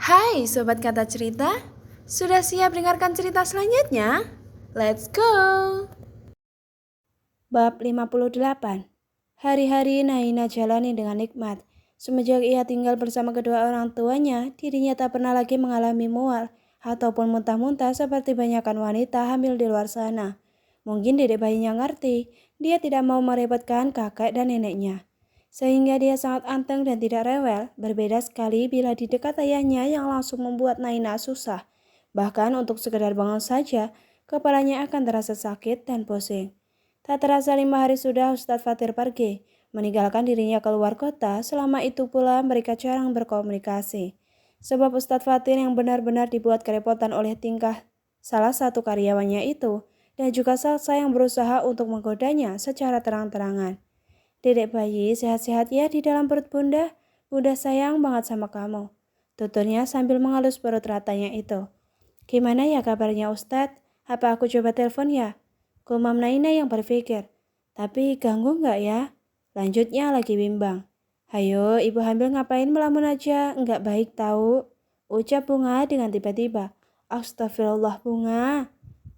Hai Sobat Kata Cerita, sudah siap dengarkan cerita selanjutnya? Let's go! Bab 58. Hari-hari Naina jalani dengan nikmat. Semenjak ia tinggal bersama kedua orang tuanya, dirinya tak pernah lagi mengalami mual ataupun muntah-muntah seperti banyakkan wanita hamil di luar sana. Mungkin dedek bayinya ngerti, dia tidak mau merepotkan kakek dan neneknya. Sehingga dia sangat anteng dan tidak rewel, berbeda sekali bila di dekat ayahnya yang langsung membuat Naina susah. Bahkan untuk sekedar bangun saja, kepalanya akan terasa sakit dan pusing. Tak terasa 5 hari sudah Ustadz Fatir pergi, meninggalkan dirinya keluar kota. Selama itu pula mereka jarang berkomunikasi. Sebab Ustadz Fatir yang benar-benar dibuat kerepotan oleh tingkah salah satu karyawannya itu, dan juga Salsa yang berusaha untuk menggodanya secara terang-terangan. Dedek bayi sehat-sehat ya di dalam perut bunda. Bunda sayang banget sama kamu. Tuturnya sambil mengalus perut ratanya itu. Gimana ya kabarnya Ustadz? Apa aku coba telepon ya? Gumam Naina yang berpikir. Tapi ganggu nggak ya? Lanjutnya lagi bimbang. Hayo, ibu hamil ngapain melamun aja? Nggak baik tahu. Ucap Bunga dengan tiba-tiba. Astagfirullah Bunga.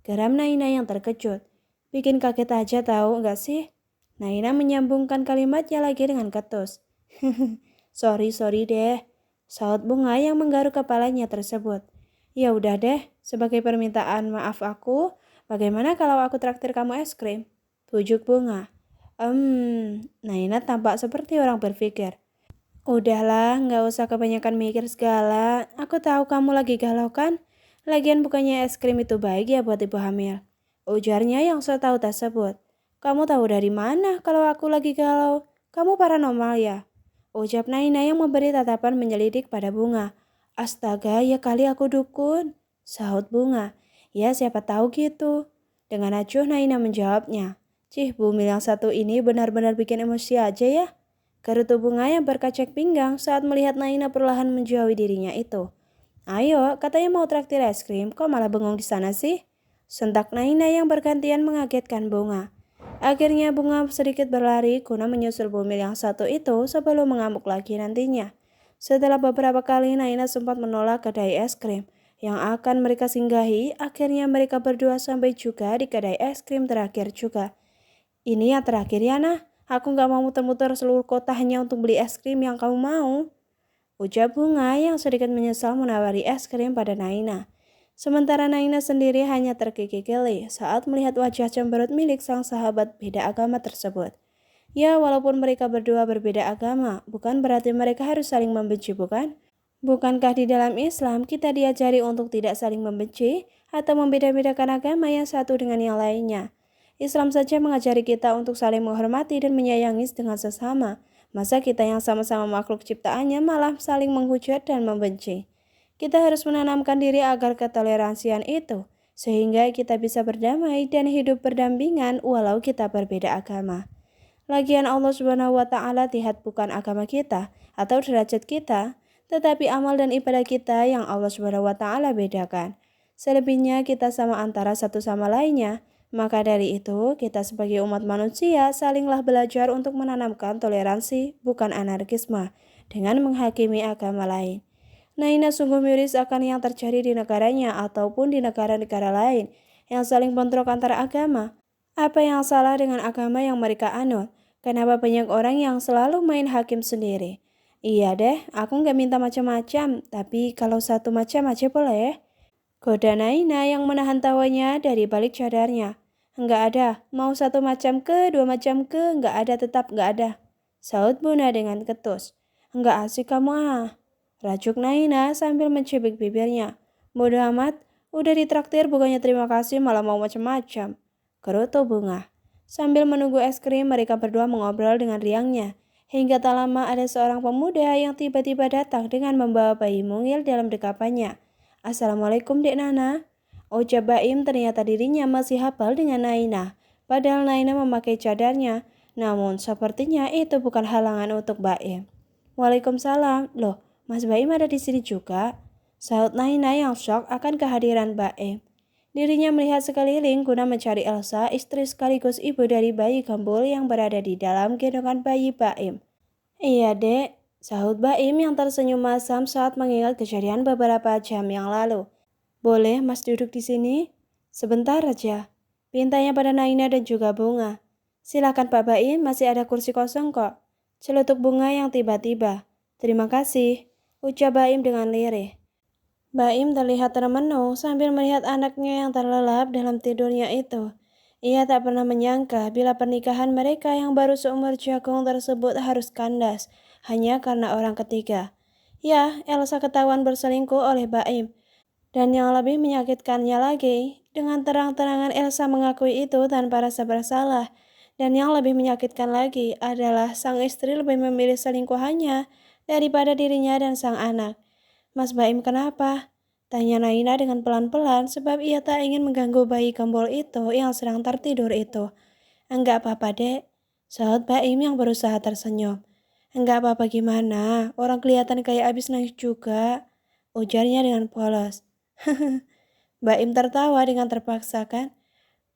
Geram Naina yang terkejut. Bikin kaget aja tahu nggak sih? Naina menyambungkan kalimatnya lagi dengan ketus. Sorry deh. Saut Bunga yang menggaruk kepalanya tersebut. Ya udah deh, sebagai permintaan maaf aku, bagaimana kalau aku traktir kamu es krim? Bujuk Bunga. Naina tampak seperti orang berpikir. Udahlah, nggak usah kebanyakan mikir segala. Aku tahu kamu lagi galau kan? Lagian bukannya es krim itu baik ya buat ibu hamil. Ujarnya yang so tahu tersebut. Kamu tahu dari mana kalau aku lagi galau? Kamu paranormal ya? Ucap Naina yang memberi tatapan menyelidik pada Bunga. Astaga, ya kali aku dukun. Sahut Bunga. Ya siapa tahu gitu. Dengan acuh Naina menjawabnya. Cih, Bumil yang satu ini benar-benar bikin emosi aja ya. Gerutu Bunga yang berkacak pinggang saat melihat Naina perlahan menjauhi dirinya itu. Ayo, katanya mau traktir es krim, kok malah bengong di sana sih? Sentak Naina yang bergantian mengagetkan Bunga. Akhirnya Bunga sedikit berlari guna menyusul Bumil yang satu itu sebelum mengamuk lagi nantinya. Setelah beberapa kali Naina sempat menolak kedai es krim yang akan mereka singgahi, akhirnya mereka berdua sampai juga di kedai es krim terakhir juga. Ini yang terakhir ya nah, aku gak mau muter-muter seluruh kota hanya untuk beli es krim yang kamu mau. Ucap Bunga yang sedikit menyesal menawari es krim pada Naina. Sementara Naina sendiri hanya terkikik-kikik saat melihat wajah cemberut milik sang sahabat beda agama tersebut. Ya, walaupun mereka berdua berbeda agama, bukan berarti mereka harus saling membenci, bukan? Bukankah di dalam Islam kita diajari untuk tidak saling membenci atau membeda-bedakan agama yang satu dengan yang lainnya? Islam saja mengajari kita untuk saling menghormati dan menyayangi dengan sesama. Masa kita yang sama-sama makhluk ciptaannya malah saling menghujat dan membenci? Kita harus menanamkan diri agar ketoleransian itu, sehingga kita bisa berdamai dan hidup berdampingan walau kita berbeda agama. Lagian Allah Subhanahu wa taala lihat bukan agama kita atau derajat kita, tetapi amal dan ibadah kita yang Allah Subhanahu wa taala bedakan. Selebihnya kita sama antara satu sama lainnya. Maka dari itu, kita sebagai umat manusia salinglah belajar untuk menanamkan toleransi, bukan anarkisme, dengan menghakimi agama lain. Naina sungguh miris akan yang terjadi di negaranya ataupun di negara-negara lain yang saling bentrok antara agama. Apa yang salah dengan agama yang mereka anut? Kenapa banyak orang yang selalu main hakim sendiri? Iya deh, aku nggak minta macam-macam, tapi kalau satu macam aja boleh. Goda Naina yang menahan tawanya dari balik cadarnya. Enggak ada, mau satu macam ke, dua macam ke, enggak ada tetap enggak ada. Saud Buna dengan ketus. Enggak asik kamu ah. Rajuk Naina sambil mencibik bibirnya. Bodoh amat, udah ditraktir bukannya terima kasih malah mau macam-macam. Gerutu Bunga. Sambil menunggu es krim mereka berdua mengobrol dengan riangnya. Hingga tak lama ada seorang pemuda yang tiba-tiba datang dengan membawa bayi mungil dalam dekapannya. Assalamualaikum Dek Nana. Ucap Baim ternyata dirinya masih hafal dengan Naina. Padahal Naina memakai cadarnya. Namun sepertinya itu bukan halangan untuk Baim. Waalaikumsalam. Loh, Mas Baim ada di sini juga? Sahut Naina yang shock akan kehadiran Baim. Dirinya melihat sekeliling guna mencari Elsa, istri sekaligus ibu dari bayi gembul yang berada di dalam gendongan bayi Baim. Iya dek, Sahut Baim yang tersenyum masam saat mengingat kejadian beberapa jam yang lalu. Boleh Mas duduk di sini? Sebentar aja. Pintanya pada Naina dan juga Bunga. Silakan Pak Baim, masih ada kursi kosong kok. Celutuk Bunga yang tiba-tiba. Terima kasih, ucap Baim dengan lirih. Baim terlihat termenung sambil melihat anaknya yang terlelap dalam tidurnya itu. Ia tak pernah menyangka bila pernikahan mereka yang baru seumur jagung tersebut harus kandas hanya karena orang ketiga. Ya, Elsa ketahuan berselingkuh oleh Baim. Dan yang lebih menyakitkannya lagi, dengan terang-terangan Elsa mengakui itu tanpa rasa bersalah. Dan yang lebih menyakitkan lagi adalah sang istri lebih memilih selingkuhannya daripada dirinya dan sang anak. Mas Baim kenapa? Tanya Naina dengan pelan-pelan sebab ia tak ingin mengganggu bayi gembul itu yang sedang tertidur itu. Enggak apa-apa dek, sahut Baim yang berusaha tersenyum. Enggak apa-apa gimana, orang kelihatan kayak abis nangis juga, ujarnya dengan polos. Baim tertawa dengan terpaksa kan?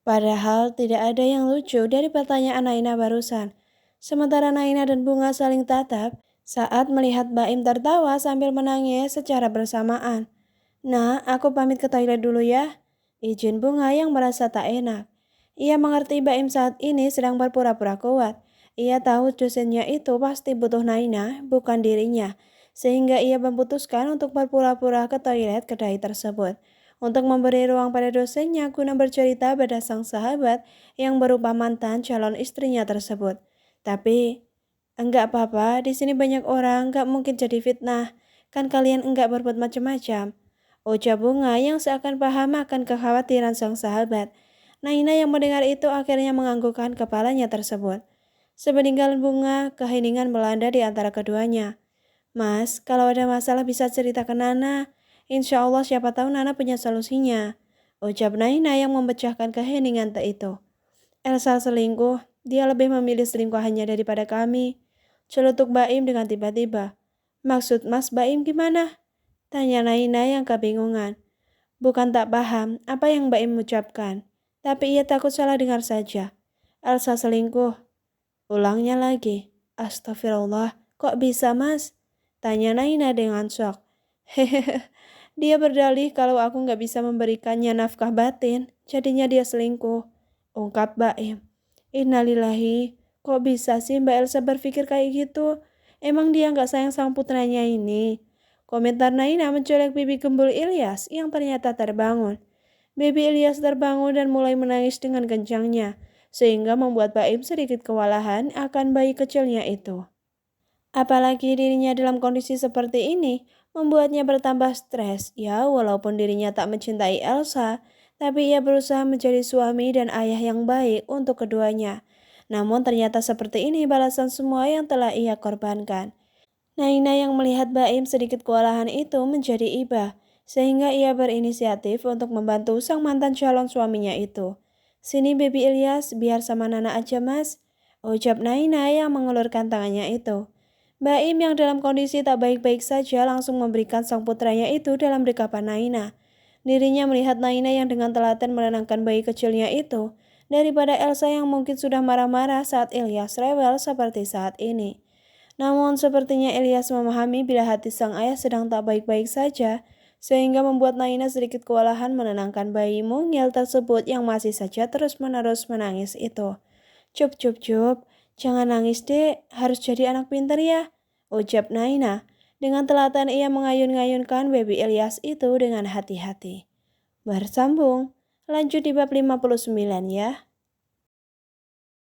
Padahal tidak ada yang lucu dari pertanyaan Naina barusan. Sementara Naina dan Bunga saling tatap saat melihat Baim tertawa sambil menangis secara bersamaan. Nah, aku pamit ke toilet dulu ya. Izin Bunga yang merasa tak enak. Ia mengerti Baim saat ini sedang berpura-pura kuat. Ia tahu dosennya itu pasti butuh Naina, bukan dirinya. Sehingga ia memutuskan untuk berpura-pura ke toilet kedai tersebut. Untuk memberi ruang pada dosennya guna bercerita pada sang sahabat yang berupa mantan calon istrinya tersebut. Tapi, enggak apa-apa, di sini banyak orang, enggak mungkin jadi fitnah. Kan kalian enggak berbuat macam-macam. Ucap Bunga yang seakan paham akan kekhawatiran sang sahabat. Naina yang mendengar itu akhirnya menganggukkan kepalanya tersebut. Sepeninggalan Bunga, keheningan melanda di antara keduanya. Mas, kalau ada masalah bisa cerita ke Nana. Insya Allah siapa tahu Nana punya solusinya. Ucap Naina yang memecahkan keheningan itu. Elsa selingkuh, dia lebih memilih selingkuhannya daripada kami. Celutuk Baim dengan tiba-tiba. Maksud Mas Baim gimana? Tanya Naina yang kebingungan. Bukan tak paham apa yang Baim ucapkan, tapi ia takut salah dengar saja. Elsa selingkuh. Ulangnya lagi. Astagfirullah, kok bisa mas? Tanya Naina dengan shock. Hehehe, dia berdalih kalau aku nggak bisa memberikannya nafkah batin, jadinya dia selingkuh. Ungkap Baim. Innalillahi, kok bisa sih Mbak Elsa berpikir kayak gitu? Emang dia nggak sayang sama putranya ini? Komentar Naina mencolek bibi gembul Ilyas yang ternyata terbangun. Bibi Ilyas terbangun dan mulai menangis dengan kencangnya, sehingga membuat Baim sedikit kewalahan akan bayi kecilnya itu. Apalagi dirinya dalam kondisi seperti ini, membuatnya bertambah stres. Ya, walaupun dirinya tak mencintai Elsa, tapi ia berusaha menjadi suami dan ayah yang baik untuk keduanya. Namun ternyata seperti ini balasan semua yang telah ia korbankan. Naina yang melihat Baim sedikit kewalahan itu menjadi iba, sehingga ia berinisiatif untuk membantu sang mantan calon suaminya itu. Sini baby Ilyas, biar sama Nana aja mas, ucap Naina yang mengelurkan tangannya itu. Baim yang dalam kondisi tak baik-baik saja langsung memberikan sang putranya itu dalam dekapan Naina. Dirinya melihat Naina yang dengan telaten menenangkan bayi kecilnya itu, daripada Elsa yang mungkin sudah marah-marah saat Ilyas rewel seperti saat ini. Namun sepertinya Ilyas memahami bila hati sang ayah sedang tak baik-baik saja, sehingga membuat Naina sedikit kewalahan menenangkan bayi mungil tersebut yang masih saja terus-menerus menangis itu. Cup, jangan nangis dek, harus jadi anak pintar ya, ucap Naina. Dengan telaten ia mengayun-ngayunkan baby Ilyas itu dengan hati-hati. Bersambung, lanjut di bab 59 ya.